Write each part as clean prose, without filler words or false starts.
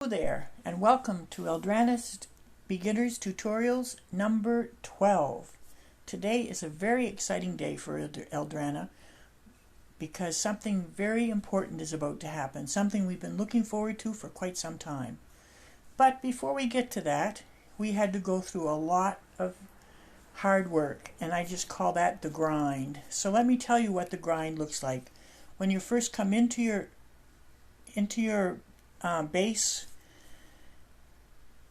Hello there, and welcome to Eldrana's Beginners Tutorials number 12. Today is a very exciting day for Eldrana because something very important is about to happen, something we've been looking forward to for quite some time. But before we get to that, we had to go through a lot of hard work, and I just call that the grind. So let me tell you what the grind looks like. When you first come into your base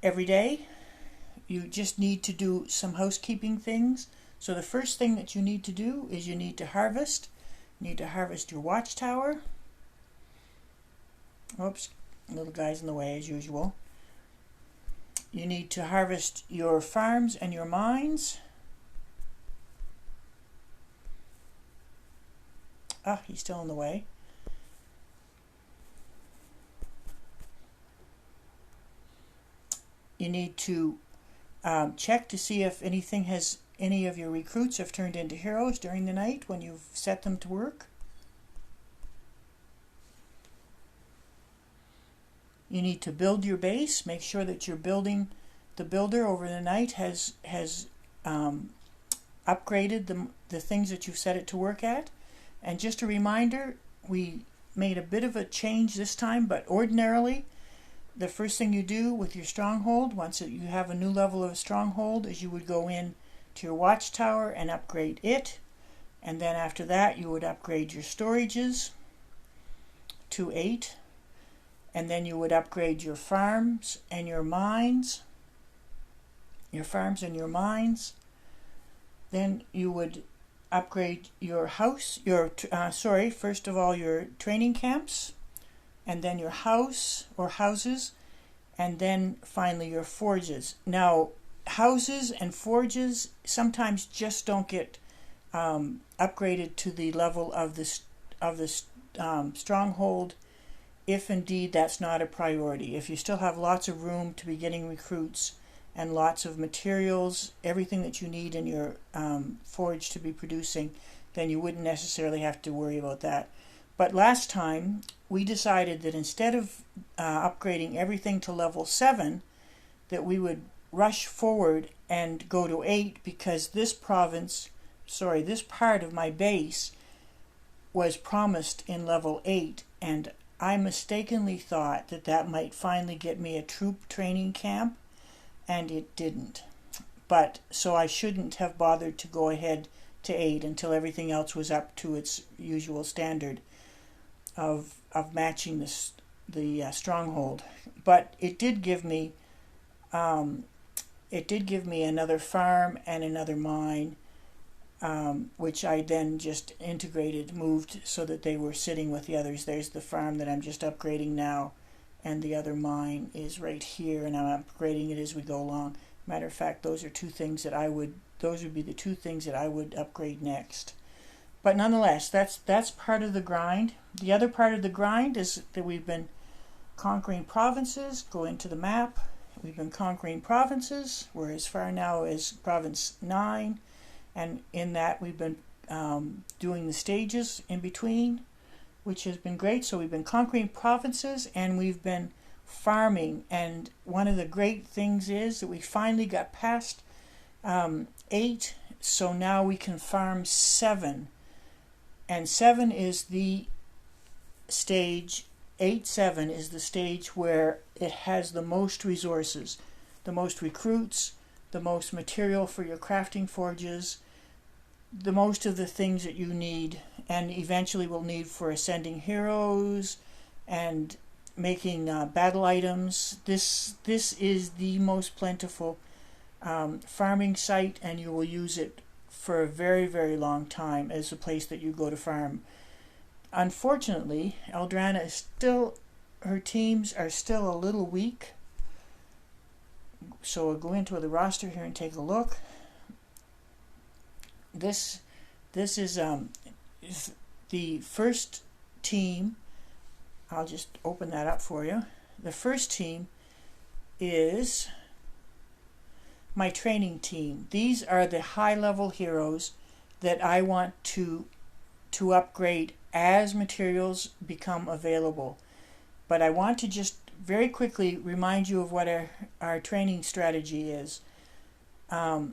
every day, you just need to do some housekeeping things. So the first thing that you need to do is you need to harvest. You need to harvest your watchtower. Oops, little guy's in the way as usual. You need to harvest your farms and your mines. Ah, he's still in the way. You need to check to see if any of your recruits have turned into heroes during the night when you've set them to work. You need to build your base. Make sure that the builder over the night has upgraded the things that you've set it to work at. And just a reminder, we made a bit of a change this time, but ordinarily the first thing you do with your stronghold, once you have a new level of stronghold, is you would go in to your watchtower and upgrade it. And then after that, you would upgrade your storages to 8. And then you would upgrade your farms and your mines. Then you would upgrade your house, first of all your training camps, and then your house or houses, and then finally your forges. Now, houses and forges sometimes just don't get upgraded to the level of the stronghold, if indeed that's not a priority. If you still have lots of room to be getting recruits and lots of materials, everything that you need in your forge to be producing, then you wouldn't necessarily have to worry about that. But last time, we decided that instead of upgrading everything to level 7, that we would rush forward and go to 8, because this part of my base was promised in level 8, and I mistakenly thought that might finally get me a troop training camp, and it didn't. But so I shouldn't have bothered to go ahead to 8 until everything else was up to its usual standard of matching the stronghold. But it did give me another farm and another mine, which I then just moved so that they were sitting with the others. There's the farm that I'm just upgrading now, and the other mine is right here, and I'm upgrading it as we go along. Matter of fact, those would be the two things that I would upgrade next. But nonetheless, that's part of the grind. The other part of the grind is that we've been conquering provinces. Go into the map. We've been conquering provinces. We're as far now as province 9. And in that we've been doing the stages in between, which has been great. So we've been conquering provinces and we've been farming. And one of the great things is that we finally got past 8. So now we can farm 7. And 7 is the stage, 8-7 is the stage where it has the most resources, the most recruits, the most material for your crafting forges, the most of the things that you need and eventually will need for ascending heroes and making battle items. This is the most plentiful farming site, and you will use it for a very, very long time as a place that you go to farm. Unfortunately, Eldrana is her teams are still a little weak. So we'll go into the roster here and take a look. This is the first team. I'll just open that up for you. The first team is my training team. These are the high-level heroes that I want to upgrade as materials become available. But I want to just very quickly remind you of what our training strategy is. Our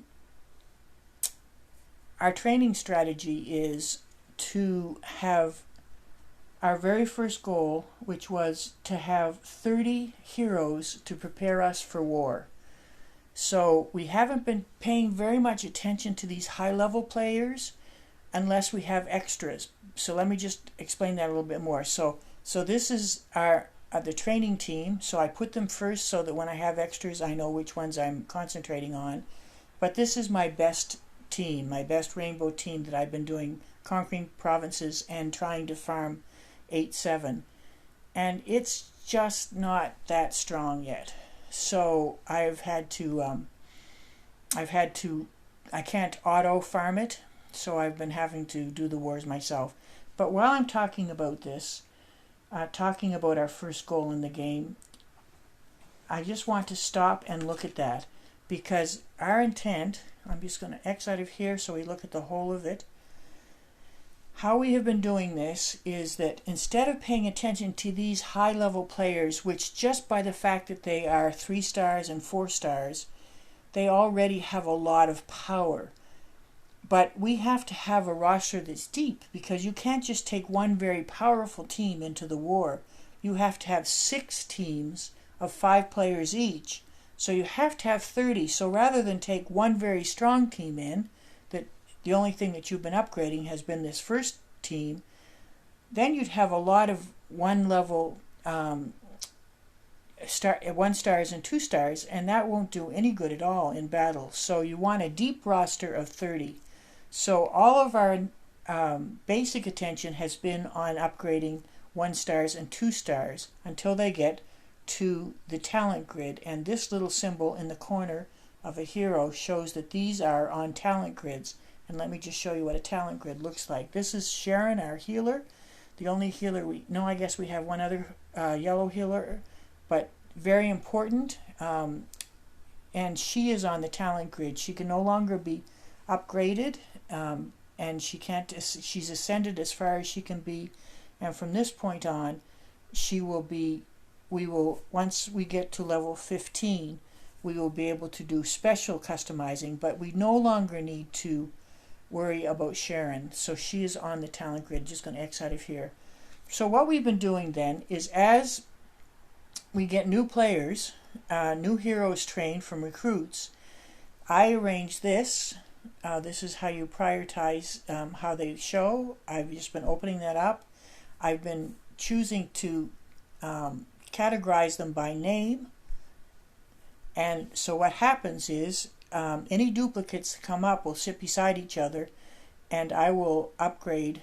training strategy is to have our very first goal, which was to have 30 heroes to prepare us for war. So we haven't been paying very much attention to these high-level players unless we have extras. So let me just explain that a little bit more. So this is the training team. So I put them first so that when I have extras, I know which ones I'm concentrating on. But this is my best team, my best rainbow team that I've been doing, conquering provinces and trying to farm 8/7. And it's just not that strong yet. So I can't auto farm it, so I've been having to do the wars myself. But while I'm talking about this, talking about our first goal in the game, I just want to stop and look at that, because our intent, I'm just going to X out of here so we look at the whole of it. How we have been doing this is that instead of paying attention to these high-level players, which just by the fact that they are 3 stars and 4 stars, they already have a lot of power. But we have to have a roster that's deep, because you can't just take one very powerful team into the war. You have to have 6 teams of 5 players each. So you have to have 30. So rather than take one very strong team in, that the only thing that you've been upgrading has been this first team, then you'd have a lot of 1 level 1 stars and 2 stars, and that won't do any good at all in battle. So you want a deep roster of 30. So all of our basic attention has been on upgrading 1 stars and 2 stars until they get to the talent grid. And this little symbol in the corner of a hero shows that these are on talent grids. And let me just show you what a talent grid looks like. This is Sharon, our healer. The only healer I guess we have one other yellow healer, but very important. And she is on the talent grid. She can no longer be upgraded, and she's ascended as far as she can be. And from this point on, once we get to level 15, we will be able to do special customizing, but we no longer need to worry about Sharon. So she is on the talent grid. Just going to X out of here. So what we've been doing then is, as we get new players, new heroes trained from recruits, I arrange this. This is how you prioritize how they show. I've just been opening that up. I've been choosing to categorize them by name. And so what happens is, any duplicates that come up will sit beside each other, and I will upgrade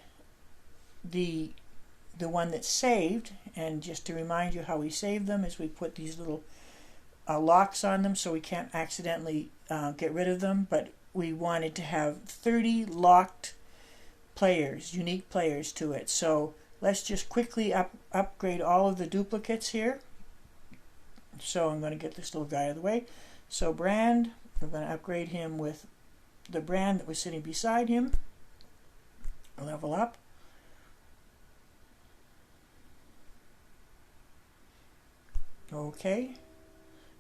the one that's saved. And just to remind you how we save them is we put these little locks on them so we can't accidentally get rid of them. But we wanted to have 30 locked players, unique players to it. So let's just quickly upgrade all of the duplicates here. So I'm going to get this little guy out of the way. So Brand, we're going to upgrade him with the Brand that was sitting beside him. Level up. Okay.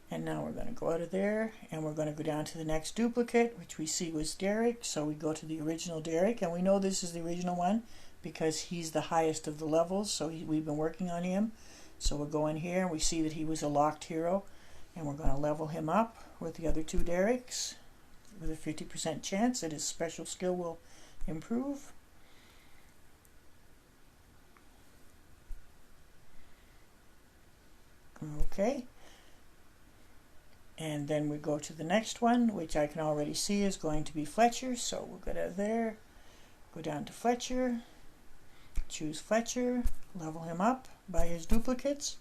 And now we're going to go out of there, and we're going to go down to the next duplicate, which we see was Derek. So we go to the original Derek, and we know this is the original one because he's the highest of the levels, so we've been working on him. So we'll go in here, and we see that he was a locked hero, and we're going to level him up with the other 2 Dereks with a 50% chance that his special skill will improve. Okay. And then we go to the next one, which I can already see is going to be Fletcher. So we'll go out of there, go down to Fletcher, choose Fletcher, level him up by his duplicates.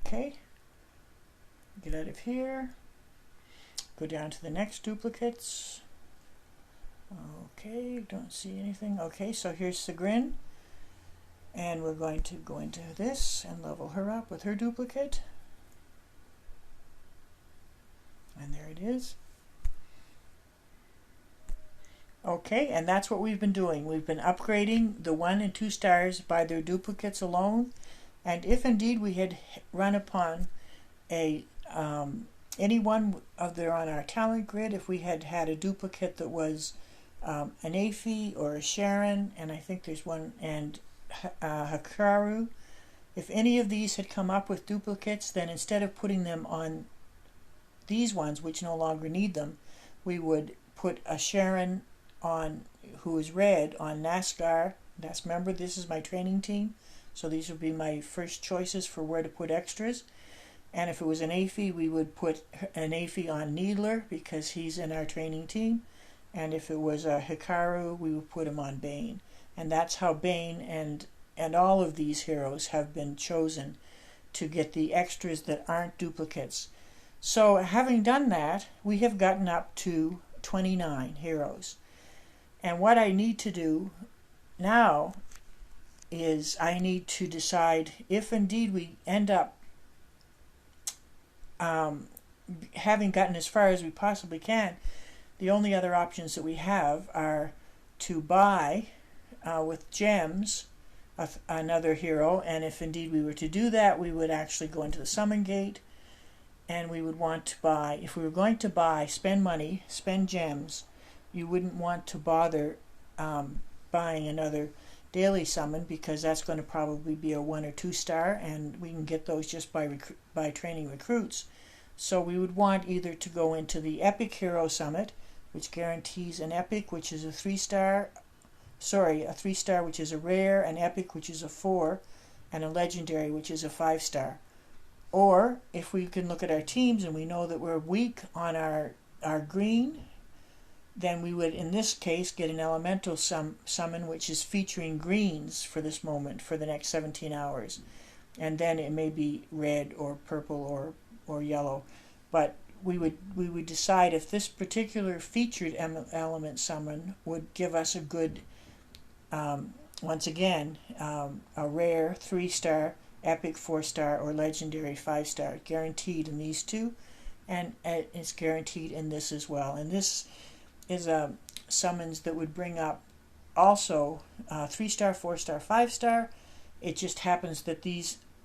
Okay, get out of here, go down to the next duplicates. Okay, don't see anything. Okay, so here's Sigrin. And we're going to go into this and level her up with her duplicate. And there it is. Okay, and that's what we've been doing. We've been upgrading the 1 and 2 stars by their duplicates alone, and if indeed we had run upon a any one of their on our talent grid, if we had had a duplicate that was an Aphie or a Sharon, and I think there's one, and Hikaru, if any of these had come up with duplicates, then instead of putting them on these ones which no longer need them, we would put a Sharon on, who is red, on NASCAR. That's, remember, this is my training team, so these would be my first choices for where to put extras. And if it was an Aphie, we would put an Aphie on Needler because he's in our training team. And if it was a Hikaru, we would put him on Bane. And that's how Bane and all of these heroes have been chosen to get the extras that aren't duplicates. So having done that, we have gotten up to 29 heroes. And what I need to do now is I need to decide if indeed we end up having gotten as far as we possibly can. The only other options that we have are to buy with gems another hero, and if indeed we were to do that, we would actually go into the summon gate, and we would want to buy, if we were going to buy, spend money, spend gems, you wouldn't want to bother buying another daily summon, because that's going to probably be a 1 or 2 star, and we can get those just by training recruits. So we would want either to go into the Epic Hero Summit, which guarantees an Epic, which is a 3 star, a 3 star which is a rare, an Epic which is a 4, and a Legendary which is a 5 star. Or if we can look at our teams and we know that we're weak on our green, then we would in this case get an elemental summon which is featuring greens for this moment for the next 17 hours, and then it may be red or purple or yellow, but we would decide if this particular featured element summon would give us a good once again a rare 3 star, Epic 4 star, or Legendary 5 star, guaranteed in these two, and it's guaranteed in this as well. And this is summons that would bring up also 3 star, 4 star, 5 star. It just happens that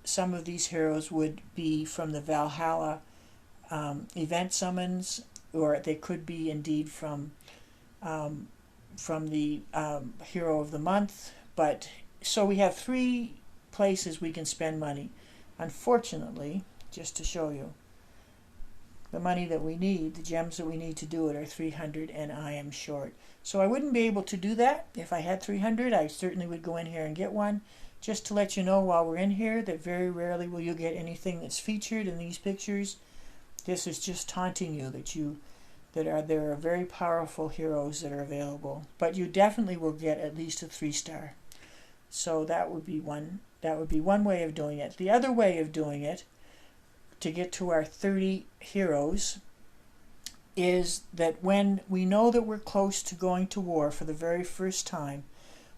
some of these heroes would be from the Valhalla event summons, or they could be indeed from the Hero of the Month. But so we have 3 places we can spend money. Unfortunately, just to show you, the money that we need, the gems that we need to do it are 300, and I am short. So I wouldn't be able to do that. If I had 300, I certainly would go in here and get one. Just to let you know while we're in here that very rarely will you get anything that's featured in these pictures. This is just taunting you that there are very powerful heroes that are available. But you definitely will get at least a 3 star. So that would be one way of doing it. The other way of doing it, to get to our 30 heroes, is that when we know that we're close to going to war for the very first time,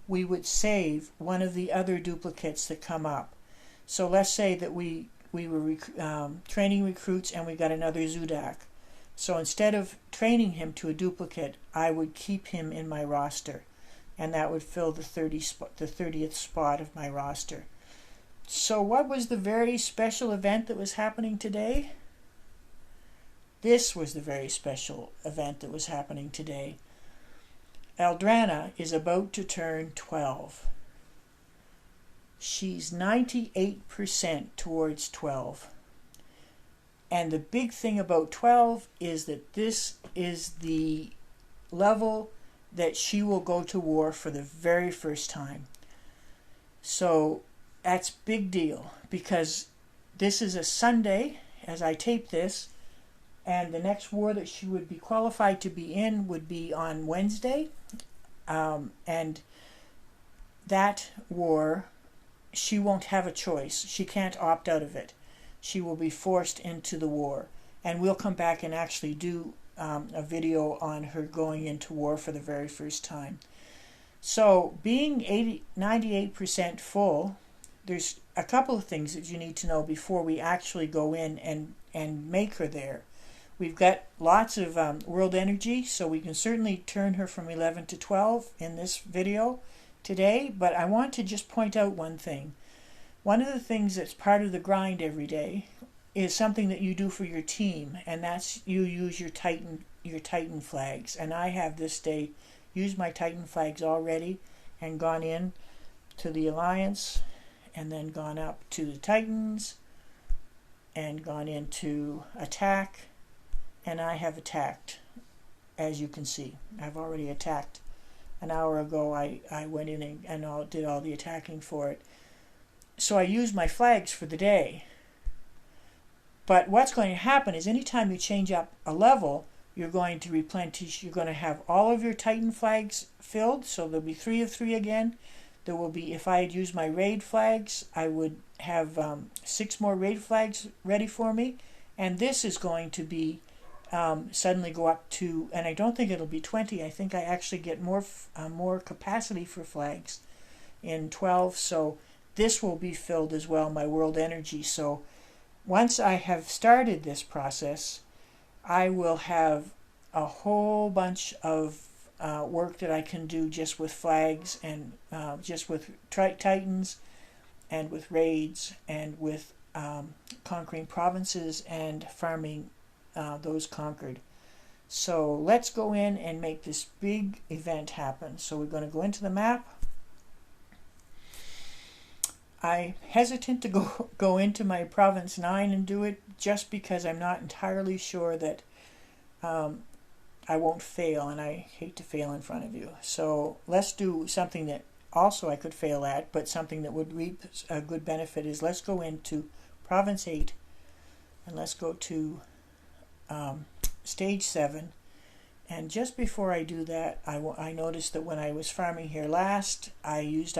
we would save one of the other duplicates that come up. So let's say that we were training recruits and we got another Zudak. So instead of training him to a duplicate, I would keep him in my roster, and that would fill the 30th spot of my roster. So what was the very special event that was happening today? This was the very special event that was happening today. Eldrana is about to turn 12. She's 98% towards 12. And the big thing about 12 is that this is the level that she will go to war for the very first time. So that's big deal, because this is a Sunday as I tape this, and the next war that she would be qualified to be in would be on Wednesday, and that war, she won't have a choice. She can't opt out of it. She will be forced into the war, and we'll come back and actually do a video on her going into war for the very first time. So being 98% full, there's a couple of things that you need to know before we actually go in and make her there. We've got lots of world energy, so we can certainly turn her from 11 to 12 in this video today, but I want to just point out one thing. One of the things that's part of the grind every day is something that you do for your team, and that's you use your Titan flags. And I have this day used my Titan flags already and gone in to the Alliance and then gone up to the Titans and gone into attack, and I have attacked. As you can see, I've already attacked. An hour ago I went in and did all the attacking for it. So I use my flags for the day. But what's going to happen is anytime you change up a level, you're going to replenish, you're going to have all of your Titan flags filled, so there'll be 3 of 3 again. There will be, if I had used my raid flags, I would have 6 more raid flags ready for me, and this is going to be suddenly go up to, and I don't think it'll be 20, I think I actually get more capacity for flags in 12, so this will be filled as well, my world energy. So once I have started this process, I will have a whole bunch of work that I can do just with flags and just with Titans and with raids and with conquering provinces and farming those conquered. So let's go in and make this big event happen. So we're going to go into the map. I'm hesitant to go into my province 9 and do it just because I'm not entirely sure that I won't fail, and I hate to fail in front of you. So let's do something that also I could fail at, but something that would reap a good benefit is let's go into province 8 and let's go to stage 7. And just before I do that, I noticed that when I was farming here last, I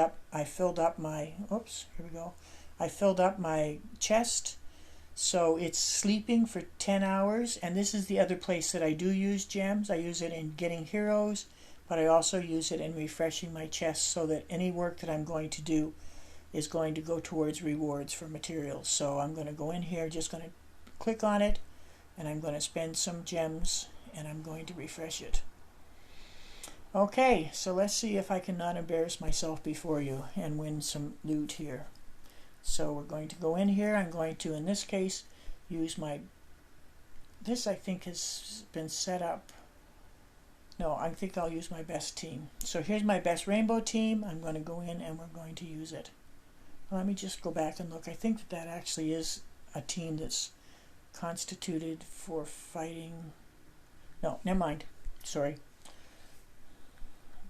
filled up my, oops, here we go. I filled up my chest, so it's sleeping for 10 hours. And this is the other place that I do use gems. I use it in getting heroes, but I also use it in refreshing my chest so that any work that I'm going to do is going to go towards rewards for materials. So I'm going to go in here, just going to click on it, and I'm going to spend some gems, and I'm going to refresh it. Okay, so let's see if I can not embarrass myself before you and win some loot here. So we're going to go in here. I'm going to, in this case, use my, this I think has been set up. No, I think I'll use my best team. So here's my best rainbow team. I'm going to go in and we're going to use it. Let me just go back and look. I think that actually is a team that's constituted for fighting. No, never mind. Sorry.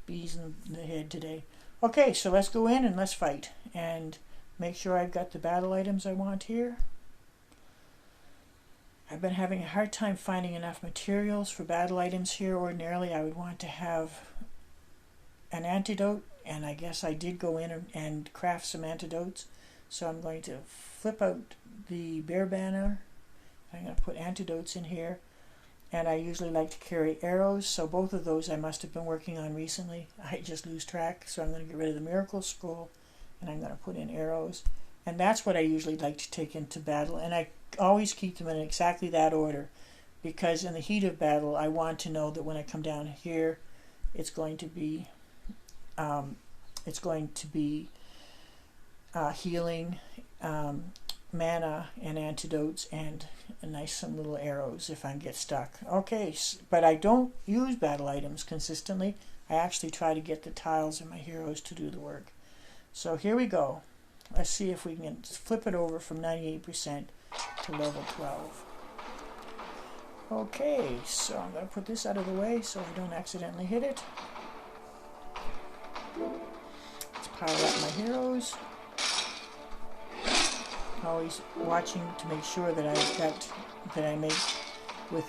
Bees in the head today. Okay, so let's go in and let's fight. And make sure I've got the battle items I want here. I've been having a hard time finding enough materials for battle items here. Ordinarily, I would want to have an antidote, and I guess I did go in and craft some antidotes. So I'm going to flip out the bear banner. I'm going to put antidotes in here. And I usually like to carry arrows, so both of those I must have been working on recently. I just lose track, so I'm going to get rid of the miracle scroll, and I'm going to put in arrows. And that's what I usually like to take into battle, and I always keep them in exactly that order, because in the heat of battle, I want to know that when I come down here, it's going to be healing, mana and antidotes, and some little arrows if I get stuck. Okay, but I don't use battle items consistently. I actually try to get the tiles and my heroes to do the work. So here we go. Let's see if we can flip it over from 98% to level 12. Okay, so I'm going to put this out of the way so I don't accidentally hit it. Let's power up my heroes. Always watching to make sure that I make with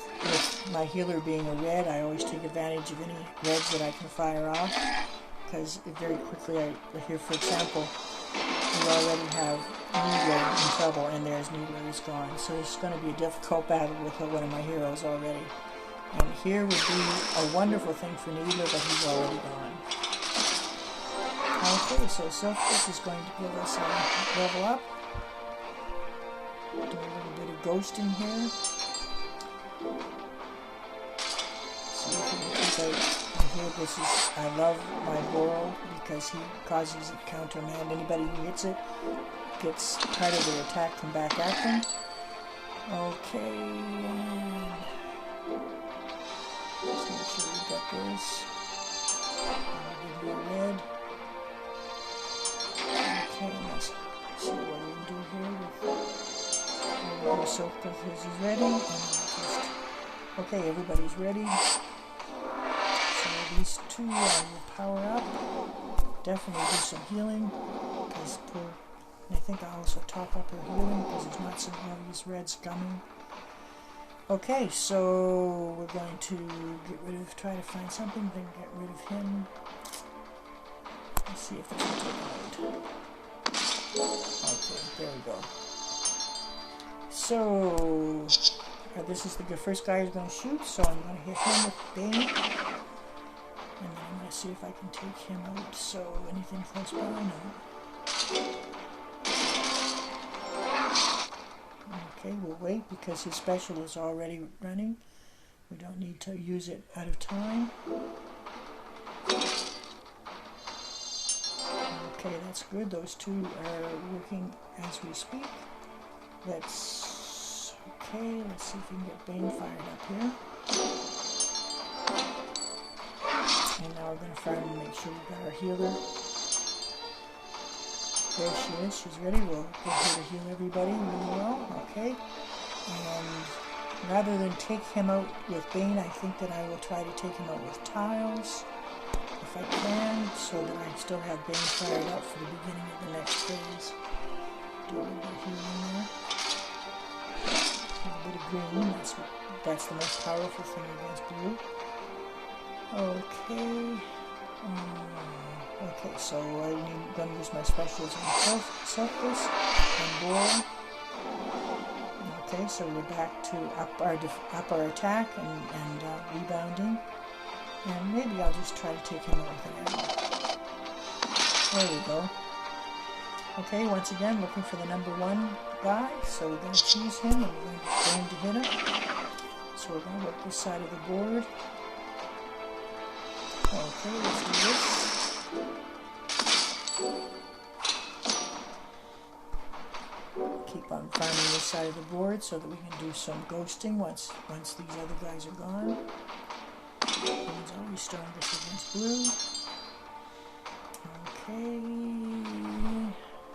my healer being a red, I always take advantage of any reds that I can fire off, because very quickly here, for example, we already have Needler in trouble, and there's Needler is gone. So it's going to be a difficult battle with one of my heroes already. And here would be a wonderful thing for Needler, but he's already gone. Okay, so Silphus is going to give us a level up. Do a little bit of ghosting here. because I love my Boral because he causes it countermand. Anybody who hits it gets part of their attack come back at them. Okay, and let's make sure we got this. I'll give you a red. Okay, let's see what we can do here with soap because he's ready. And just, okay, everybody's ready. So these two will power up. Definitely do some healing because I think I'll also top up her healing because there's not some obvious reds coming. Okay, so we're going to try to find something, then get rid of him. Let's see if there's a take out. Okay, there we go. So, this is the first guy who's going to shoot, so I'm going to hit him with Bane. And then I'm going to see if I can take him out. So, anything close by? No. Okay, we'll wait because his special is already running. We don't need to use it out of time. Okay, that's good. Those two are working as we speak. Let's see if we can get Bane fired up here. And now we're going to fire and make sure we've got our healer. There she is. She's ready. We'll get her to heal everybody really well. Okay. And rather than take him out with Bane, I think that I will try to take him out with tiles. If I can, so that I still have Bane fired up for the beginning of the next phase. Do a little bit of healing there. A little bit of green, that's the most powerful thing against blue. Okay. Okay, so I'm going to use my specials on Selfless and Boral. Okay, so we're back to up our attack and rebounding. And maybe I'll just try to take him out with an arrow. There we go. Okay, once again, looking for the number 1 guy. So we're going to choose him and we're going to get Bane to hit him. So we're going to work this side of the board. Okay, let's do this. Keep on farming this side of the board so that we can do some ghosting once these other guys are gone. Green's always strongest against blue. Okay.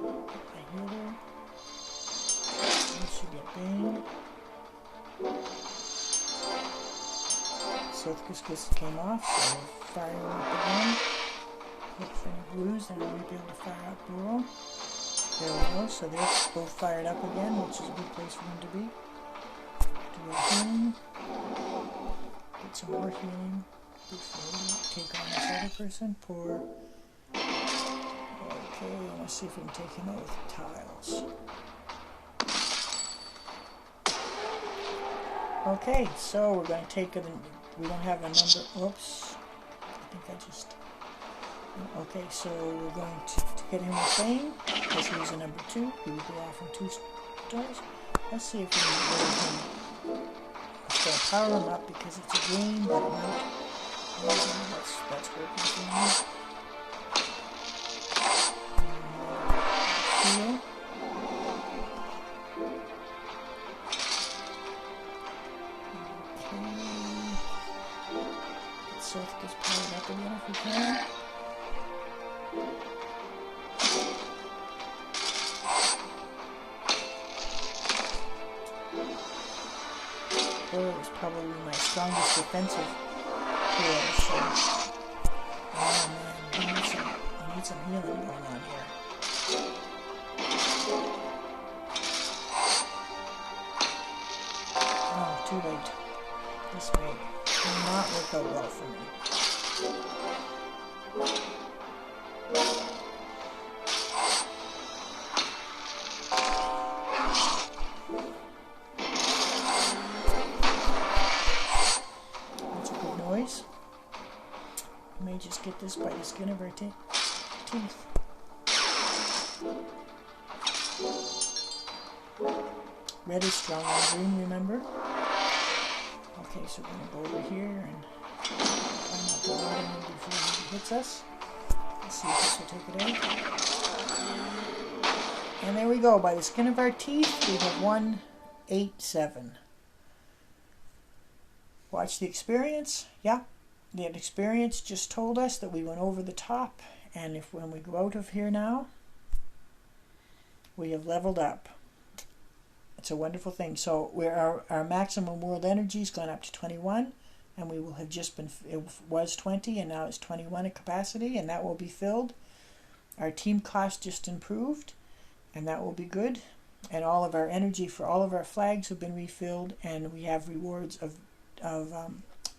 I healer. I should get Bane. Silthkus just came off, so we'll fire him up again. Look for any blues, then I might be able to fire up Boral. There we go, so they're both fired up again, which is a good place for them to be. Do a healing. Get some more healing before we take on this other person. Pour. Okay, let's see if we can take him out with tiles. Okay, so we're going to take it. We don't have a number. Oops. I think I just. Okay, so we're going to hit him with Bane because he's a number 2. He will go off in 2 stars. Let's see if we can get him. Let's go power him up because it's a green, but it might. That's working for me. Heal. Okay. Get Silthkus powered up again if we can. Boral is probably my strongest defensive hero, so oh man, we need some healing going on here. Oh, too late. This may not work out well for me. I may just get this by the skin of our teeth. Red is strong on green, remember? Okay, so we're going to go over here and the bottom one before he hits us. Let's see if this will take it out. And there we go. By the skin of our teeth, we have 187. Watch the experience. Yeah, the experience just told us that we went over the top. And if when we go out of here now, we have leveled up. It's a wonderful thing. So our maximum world energy has gone up to 21. And we will have just been, it was 20 and now it's 21 at capacity, and that will be filled. Our team cost just improved, and that will be good. And all of our energy for all of our flags have been refilled, and we have rewards of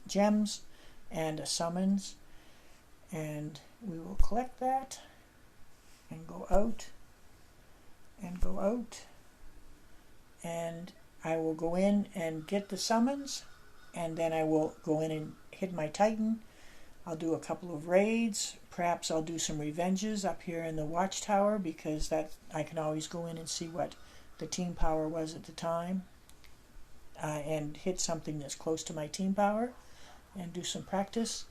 gems and a summons. And we will collect that and go out and go out. And I will go in and get the summons. And then I will go in and hit my Titan. I'll do a couple of raids. Perhaps I'll do some revenges up here in the watchtower, because that I can always go in and see what the team power was at the time. And hit something that's close to my team power. And do some practice.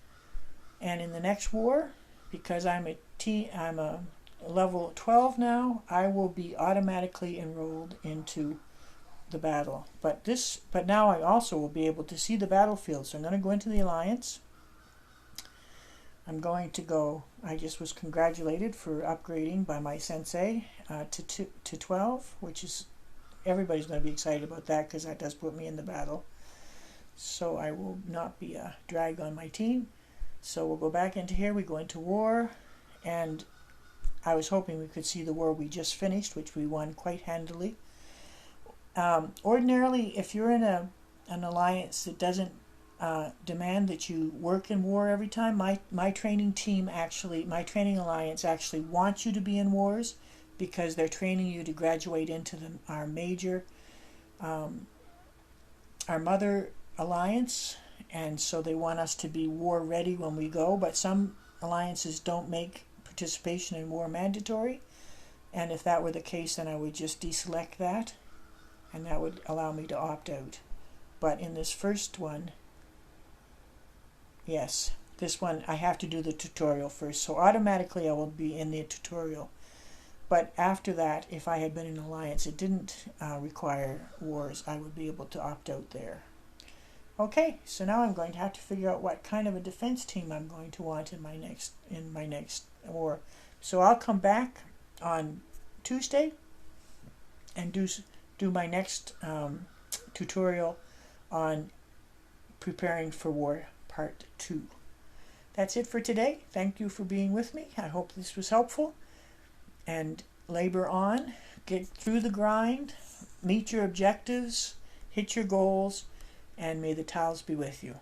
And in the next war, because I'm a level 12 now, I will be automatically enrolled into the battle. But now I also will be able to see the battlefield. So I'm going to go into the Alliance. I'm going to go, I just was congratulated for upgrading by my sensei to 12, which is, everybody's going to be excited about that, because that does put me in the battle. So I will not be a drag on my team. So we'll go back into here, we go into war, and I was hoping we could see the war we just finished, which we won quite handily. Ordinarily, if you're in an alliance that doesn't demand that you work in war every time, my training team actually, my training alliance actually wants you to be in wars, because they're training you to graduate into our major, our mother alliance, and so they want us to be war ready when we go. But some alliances don't make participation in war mandatory, and if that were the case, then I would just deselect that, and that would allow me to opt out. But in this first one, yes, this one I have to do the tutorial first, so automatically I will be in the tutorial. But after that, if I had been in an alliance it didn't require wars, I would be able to opt out there. Okay, so now I'm going to have to figure out what kind of a defense team I'm going to want in my next war. So I'll come back on Tuesday and do my next tutorial on preparing for war part 2. That's it for today. Thank you for being with me. I hope this was helpful. And labor on, get through the grind, meet your objectives, hit your goals, and may the tiles be with you.